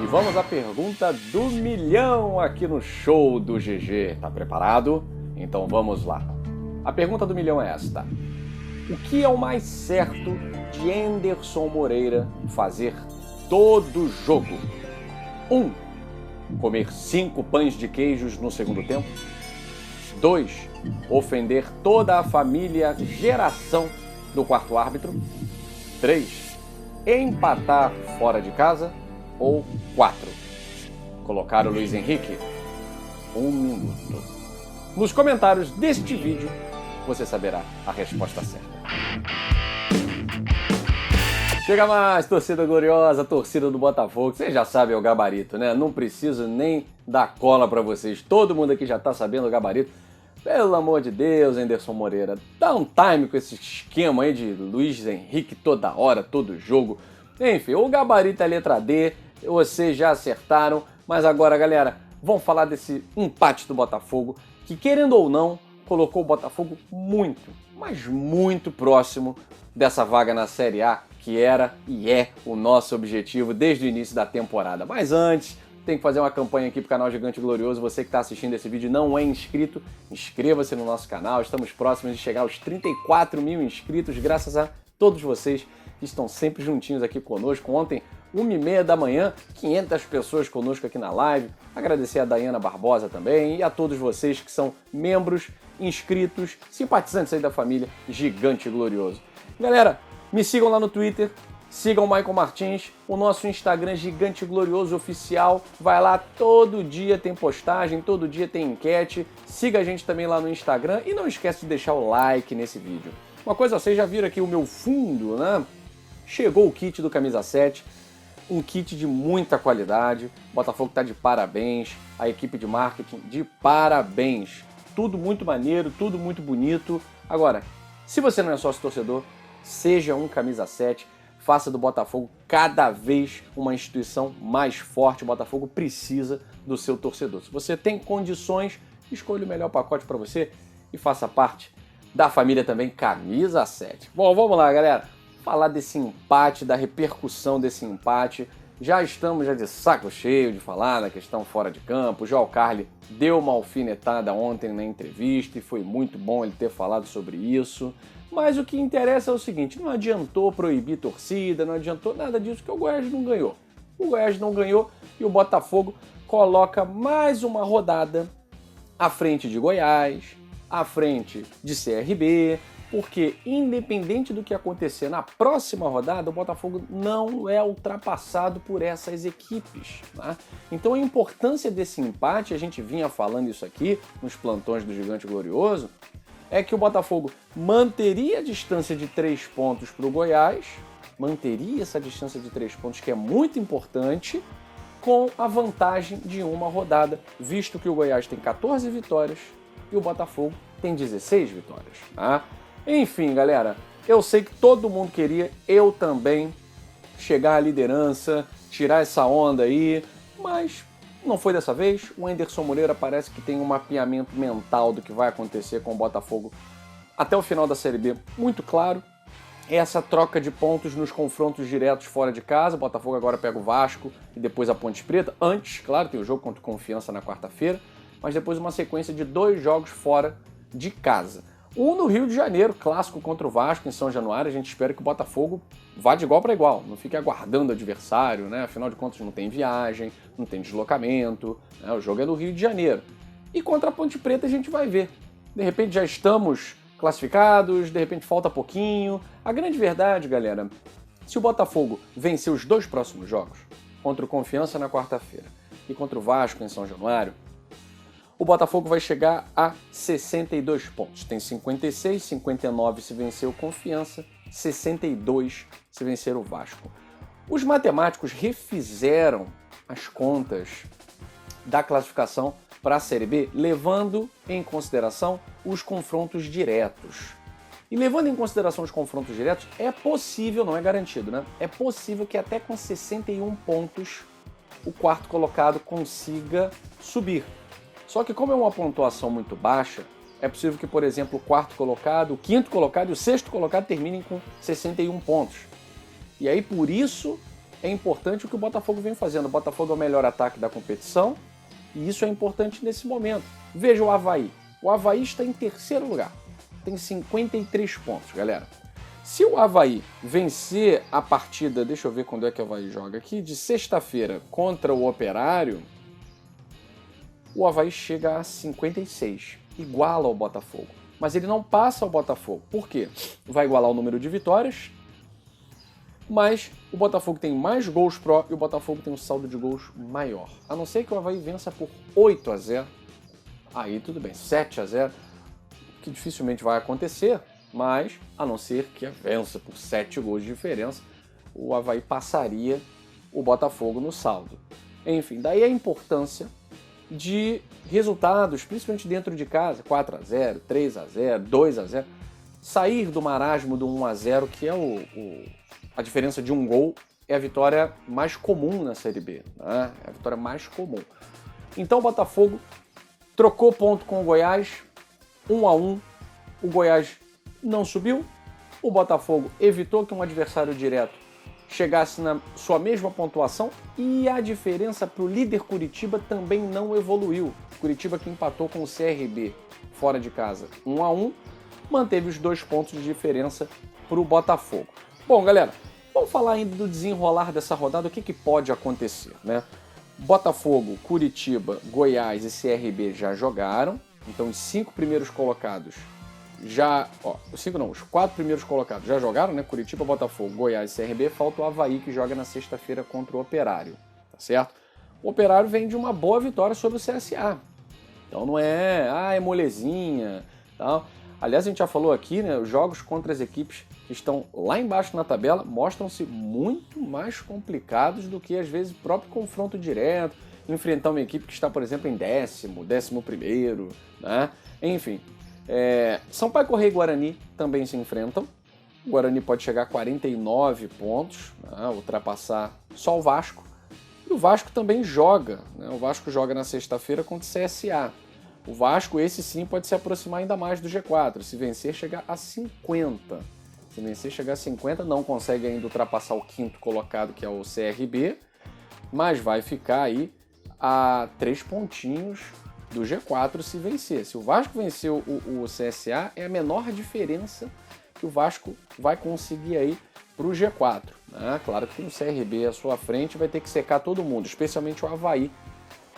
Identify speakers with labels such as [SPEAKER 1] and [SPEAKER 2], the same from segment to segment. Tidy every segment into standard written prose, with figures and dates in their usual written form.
[SPEAKER 1] E vamos à pergunta do milhão aqui no Show do GG. Tá preparado? Então vamos lá. A pergunta do milhão é esta: o que é o mais certo de Anderson Moreira fazer todo jogo? 1. Comer 5 pães de queijos no segundo tempo. 2. Ofender toda a família geração do quarto árbitro. 3. Empatar fora de casa. Ou 4. Colocar o Luiz Henrique. 1 minuto. Nos comentários deste vídeo você saberá a resposta certa. Chega mais, torcida gloriosa, torcida do Botafogo. Vocês já sabem o gabarito, né? Não preciso nem dar cola pra vocês. Todo mundo aqui já tá sabendo o gabarito. Pelo amor de Deus, Anderson Moreira, dá um time com esse esquema aí de Luiz Henrique toda hora, todo jogo. Enfim, o gabarito é a letra D, vocês já acertaram. Mas agora, galera, vamos falar desse empate do Botafogo, que querendo ou não, colocou o Botafogo muito, mas muito próximo dessa vaga na Série A, que era e é o nosso objetivo desde o início da temporada. Mas antes, tem que fazer uma campanha aqui pro canal Gigante Glorioso. Você que está assistindo esse vídeo e não é inscrito, inscreva-se no nosso canal. Estamos próximos de chegar aos 34 mil inscritos, graças a todos vocês que estão sempre juntinhos aqui conosco. Ontem, 1h30 da manhã, 500 pessoas conosco aqui na live. Agradecer a Dayana Barbosa também e a todos vocês que são membros, inscritos, simpatizantes aí da família Gigante Glorioso. Galera, me sigam lá no Twitter, sigam o Michael Martins, o nosso Instagram Gigante Glorioso Oficial. Vai lá, todo dia tem postagem, todo dia tem enquete. Siga a gente também lá no Instagram e não esquece de deixar o like nesse vídeo. Uma coisa, vocês já viram aqui o meu fundo, né? Chegou o kit do Camisa 7, um kit de muita qualidade. O Botafogo tá de parabéns, a equipe de marketing de parabéns. Tudo muito maneiro, tudo muito bonito. Agora, se você não é sócio torcedor, seja um Camisa 7, faça do Botafogo cada vez uma instituição mais forte. O Botafogo precisa do seu torcedor. Se você tem condições, escolha o melhor pacote para você e faça parte da família também Camisa 7. Bom, vamos lá, galera. Falar desse empate, da repercussão desse empate. Já estamos de saco cheio de falar na questão fora de campo. O João Carli deu uma alfinetada ontem na entrevista e foi muito bom ele ter falado sobre isso. Mas o que interessa é o seguinte: não adiantou proibir torcida, não adiantou nada disso, porque o Goiás não ganhou. O Goiás não ganhou e o Botafogo coloca mais uma rodada à frente de Goiás, à frente de CRB, porque independente do que acontecer na próxima rodada, o Botafogo não é ultrapassado por essas equipes, tá? Então a importância desse empate, a gente vinha falando isso aqui nos plantões do Gigante Glorioso, é que o Botafogo manteria a distância de 3 pontos para o Goiás, manteria essa distância de 3 pontos, que é muito importante, com a vantagem de uma rodada, visto que o Goiás tem 14 vitórias e o Botafogo tem 16 vitórias, tá? Enfim, galera, eu sei que todo mundo queria, eu também, chegar à liderança, tirar essa onda aí, mas não foi dessa vez. O Anderson Moreira parece que tem um mapeamento mental do que vai acontecer com o Botafogo até o final da Série B muito claro. Essa troca de pontos nos confrontos diretos fora de casa. O Botafogo agora pega o Vasco e depois a Ponte Preta. Antes, claro, tem o jogo contra o Confiança na quarta-feira, mas depois uma sequência de 2 jogos fora de casa. Um no Rio de Janeiro, clássico contra o Vasco em São Januário. A gente espera que o Botafogo vá de igual para igual, não fique aguardando o adversário, né? Afinal de contas não tem viagem, não tem deslocamento, né? O jogo é no Rio de Janeiro. E contra a Ponte Preta a gente vai ver. De repente já estamos classificados, de repente falta pouquinho. A grande verdade, galera, se o Botafogo vencer os 2 próximos jogos, contra o Confiança na quarta-feira e contra o Vasco em São Januário, o Botafogo vai chegar a 62 pontos. Tem 56, 59 se vencer o Confiança, 62 se vencer o Vasco. Os matemáticos refizeram as contas da classificação para a Série B, levando em consideração os confrontos diretos. E levando em consideração os confrontos diretos, é possível, não é garantido, né? É possível que até com 61 pontos o quarto colocado consiga subir. Só que como é uma pontuação muito baixa, é possível que, por exemplo, o quarto colocado, o quinto colocado e o sexto colocado terminem com 61 pontos. E aí, por isso, é importante o que o Botafogo vem fazendo. O Botafogo é o melhor ataque da competição e isso é importante nesse momento. Veja o Avaí. O Avaí está em terceiro lugar. Tem 53 pontos, galera. Se o Avaí vencer a partida, deixa eu ver quando é que o Avaí joga aqui, de sexta-feira contra o Operário, o Avaí chega a 56, iguala ao Botafogo. Mas ele não passa ao Botafogo. Por quê? Vai igualar o número de vitórias, mas o Botafogo tem mais gols pró e o Botafogo tem um saldo de gols maior. A não ser que o Avaí vença por 8-0, aí tudo bem, 7-0, que dificilmente vai acontecer, mas a não ser que vença por 7 gols de diferença, o Avaí passaria o Botafogo no saldo. Enfim, daí a importância de resultados, principalmente dentro de casa, 4-0, 3-0, 2-0, sair do marasmo do 1-0, que é a diferença de um gol, é a vitória mais comum na Série B, né? É a vitória mais comum. Então o Botafogo trocou ponto com o Goiás, 1-1, o Goiás não subiu, o Botafogo evitou que um adversário direto chegasse na sua mesma pontuação e a diferença para o líder Curitiba também não evoluiu. Curitiba, que empatou com o CRB fora de casa 1-1, manteve os 2 pontos de diferença para o Botafogo. Bom, galera, vamos falar ainda do desenrolar dessa rodada, o que pode acontecer, né? Botafogo, Curitiba, Goiás e CRB já jogaram, então os 5 primeiros colocados os 4 primeiros colocados já jogaram, né? Curitiba, Botafogo, Goiás e CRB. Falta o Avaí, que joga na sexta-feira contra o Operário, tá certo? O Operário vem de uma boa vitória sobre o CSA. Então não é molezinha, tal. Aliás, a gente já falou aqui, né? Os jogos contra as equipes que estão lá embaixo na tabela mostram-se muito mais complicados do que, às vezes, o próprio confronto direto, enfrentar uma equipe que está, por exemplo, em 11º, né? Enfim, Sampaio Corrêa e Guarani também se enfrentam. O Guarani pode chegar a 49 pontos, né? Ultrapassar só o Vasco. E o Vasco também joga, né? O Vasco joga na sexta-feira contra o CSA. O Vasco, esse sim, pode se aproximar ainda mais do G4. Se vencer, chegar a 50. Se vencer, chegar a 50, não consegue ainda ultrapassar o 5º colocado, que é o CRB, mas vai ficar aí a 3 pontinhos do G4 se vencer. Se o Vasco vencer o CSA, é a menor diferença que o Vasco vai conseguir aí para o G4. Né? Claro que tem o CRB à sua frente, vai ter que secar todo mundo, especialmente o Avaí,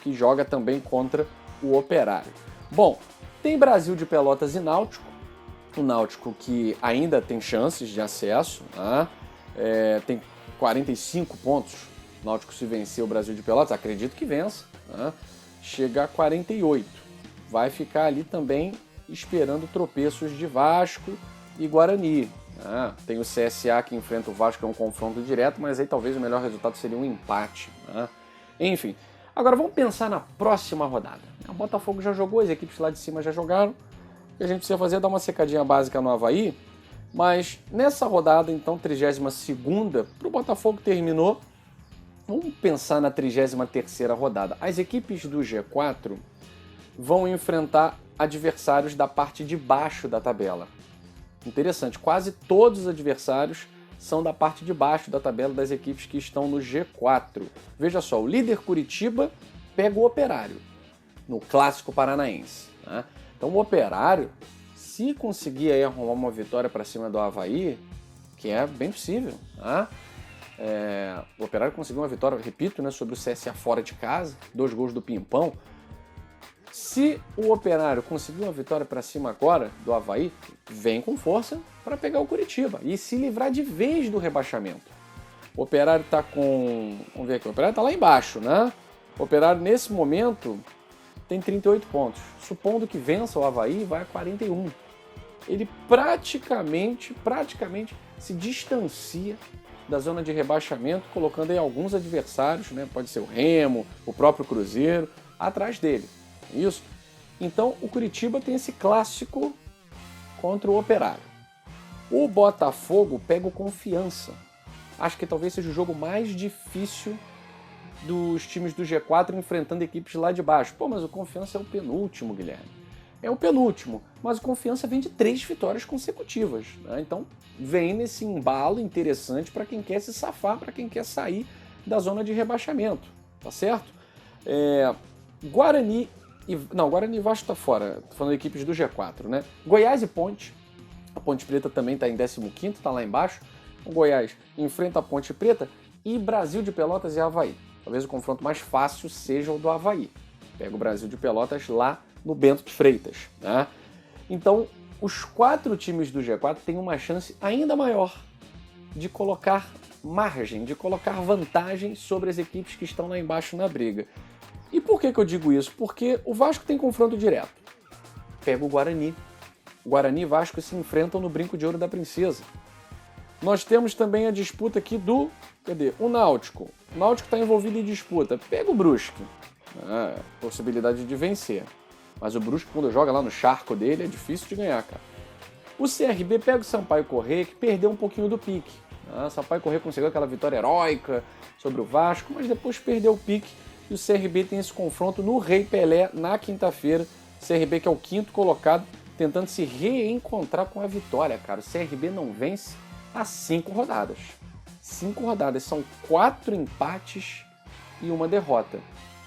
[SPEAKER 1] que joga também contra o Operário. Bom, tem Brasil de Pelotas e Náutico. O Náutico que ainda tem chances de acesso, né? Tem 45 pontos. O Náutico, se vencer o Brasil de Pelotas, acredito que vença, né? Chega a 48. Vai ficar ali também esperando tropeços de Vasco e Guarani. Né? Tem o CSA que enfrenta o Vasco, é um confronto direto, mas aí talvez o melhor resultado seria um empate. Né? Enfim, agora vamos pensar na próxima rodada. O Botafogo já jogou, as equipes lá de cima já jogaram. O que a gente precisa fazer é dar uma secadinha básica no Avaí, mas nessa rodada, então, 32ª, para o Botafogo terminou. Vamos pensar na 33ª rodada. As equipes do G4 vão enfrentar adversários da parte de baixo da tabela. Interessante, quase todos os adversários são da parte de baixo da tabela das equipes que estão no G4. Veja só, o líder Curitiba pega o Operário no Clássico Paranaense. Né? Então o Operário, se conseguir aí arrumar uma vitória para cima do Avaí, que é bem possível, né? O Operário conseguiu uma vitória, repito, né, sobre o CSA fora de casa, 2 gols do Pimpão. Se o Operário conseguir uma vitória para cima agora do Avaí, vem com força para pegar o Curitiba e se livrar de vez do rebaixamento. O Operário está com... Vamos ver aqui, o Operário está lá embaixo, né? O Operário, nesse momento, tem 38 pontos. Supondo que vença o Avaí, vai a 41. Ele praticamente se distancia da zona de rebaixamento, colocando aí alguns adversários, né? Pode ser o Remo, o próprio Cruzeiro, atrás dele. Isso. Então o Curitiba tem esse clássico contra o Operário. O Botafogo pega o Confiança. Acho que talvez seja o jogo mais difícil dos times do G4 enfrentando equipes lá de baixo. Pô, mas o Confiança é o penúltimo, Guilherme. É o penúltimo, mas o Confiança vem de 3 vitórias consecutivas, né? Então vem nesse embalo interessante para quem quer se safar, para quem quer sair da zona de rebaixamento, tá certo? Guarani e Vasco tá fora, tô falando de equipes do G4, né? Goiás e Ponte, a Ponte Preta também tá em 15º, tá lá embaixo. O Goiás enfrenta a Ponte Preta e Brasil de Pelotas e Avaí. Talvez o confronto mais fácil seja o do Avaí. Pega o Brasil de Pelotas lá no Bento de Freitas, né? Então, os 4 times do G4 têm uma chance ainda maior de colocar margem, de colocar vantagem sobre as equipes que estão lá embaixo na briga. E por que eu digo isso? Porque o Vasco tem confronto direto. Pega o Guarani. Guarani e Vasco se enfrentam no Brinco de Ouro da Princesa. Nós temos também a disputa aqui do... O Náutico. O Náutico está envolvido em disputa. Pega o Brusque. Possibilidade de vencer. Mas o Brusque, quando joga lá no charco dele, é difícil de ganhar, cara. O CRB pega o Sampaio Corrêa, que perdeu um pouquinho do pique. O Sampaio Corrêa conseguiu aquela vitória heróica sobre o Vasco, mas depois perdeu o pique. E o CRB tem esse confronto no Rei Pelé, na quinta-feira. CRB, que é o 5º colocado, tentando se reencontrar com a vitória, cara. O CRB não vence há 5 rodadas. 5 rodadas, são 4 empates e 1 derrota.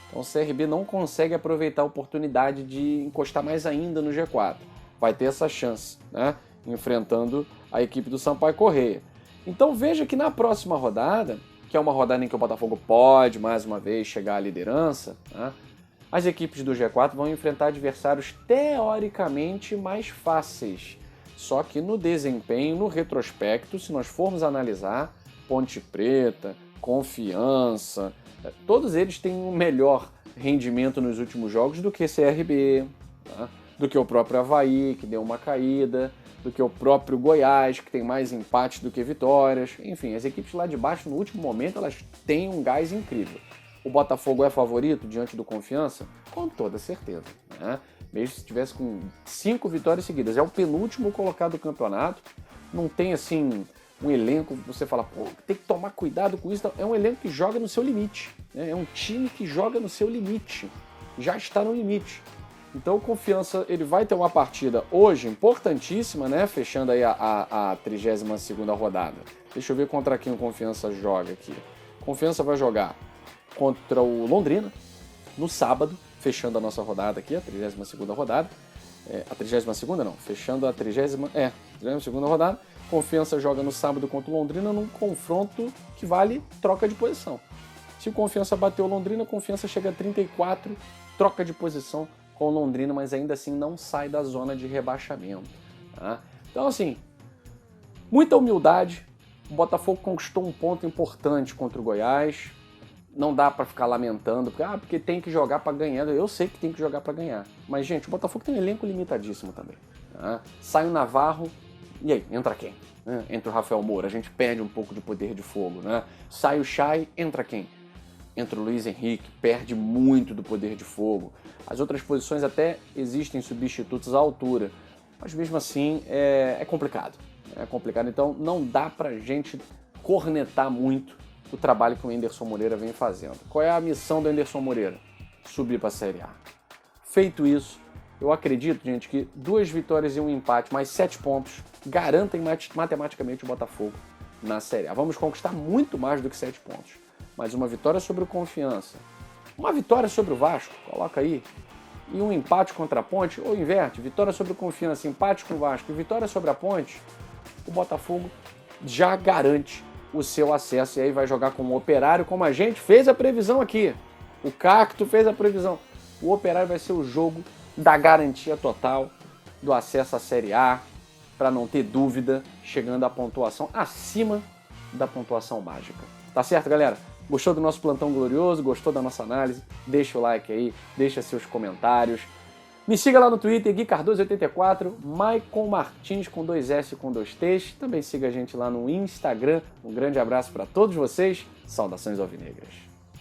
[SPEAKER 1] Então o CRB não consegue aproveitar a oportunidade de encostar mais ainda no G4. Vai ter essa chance, né? Enfrentando a equipe do Sampaio Corrêa. Então veja que na próxima rodada, que é uma rodada em que o Botafogo pode mais uma vez chegar à liderança, né? As equipes do G4 vão enfrentar adversários teoricamente mais fáceis. Só que no desempenho, no retrospecto, se nós formos analisar, Ponte Preta, Confiança, todos eles têm um melhor rendimento nos últimos jogos do que CRB, tá? Do que o próprio Avaí, que deu uma caída, do que o próprio Goiás, que tem mais empates do que vitórias. Enfim, as equipes lá de baixo, no último momento, elas têm um gás incrível. O Botafogo é favorito diante do Confiança? Com toda certeza, né? Mesmo se tivesse com 5 vitórias seguidas. É o penúltimo colocado do campeonato. Não tem, assim, um elenco que você fala, pô, tem que tomar cuidado com isso. É um elenco que joga no seu limite, né? É um time que joga no seu limite. Já está no limite. Então o Confiança, ele vai ter uma partida hoje importantíssima, né? Fechando aí a 32ª rodada. Deixa eu ver contra quem o Confiança joga aqui. Confiança vai jogar contra o Londrina no sábado, fechando a nossa rodada aqui, a 32ª rodada. A 32ª não, fechando a 32ª rodada. Confiança joga no sábado contra o Londrina num confronto que vale troca de posição. Se o Confiança bater o Londrina, Confiança chega a 34, troca de posição com o Londrina, mas ainda assim não sai da zona de rebaixamento, tá? Então, assim, muita humildade. O Botafogo conquistou um ponto importante contra o Goiás. Não dá pra ficar lamentando, porque tem que jogar pra ganhar. Eu sei que tem que jogar pra ganhar. Mas, gente, o Botafogo tem um elenco limitadíssimo também, tá? Sai o Navarro, e aí, entra quem? Entra o Rafael Moura, a gente perde um pouco de poder de fogo, né? Sai o Chay, entra quem? Entra o Luiz Henrique, perde muito do poder de fogo. As outras posições até existem substitutos à altura, mas mesmo assim é complicado. É complicado, então não dá pra gente cornetar muito o trabalho que o Anderson Moreira vem fazendo. Qual é a missão do Anderson Moreira? Subir para a Série A. Feito isso, eu acredito, gente, que 2 vitórias e 1 empate, mais 7 pontos, garantem matematicamente o Botafogo na Série A. Vamos conquistar muito mais do que 7 pontos. Mas uma vitória sobre o Confiança, uma vitória sobre o Vasco, coloca aí, e um empate contra a Ponte, ou inverte, vitória sobre o Confiança, empate com o Vasco e vitória sobre a Ponte, o Botafogo já garante o seu acesso e aí vai jogar com o Operário, como a gente fez a previsão aqui. O Cacto fez a previsão. O Operário vai ser o jogo da garantia total do acesso à Série A, para não ter dúvida, chegando à pontuação acima da pontuação mágica. Tá certo, galera? Gostou do nosso plantão glorioso? Gostou da nossa análise? Deixa o like aí, deixa seus comentários. Me siga lá no Twitter, Gui Cardoso84, Maicon Martins com 2 S e com 2 T's. Também siga a gente lá no Instagram. Um grande abraço para todos vocês. Saudações alvinegras.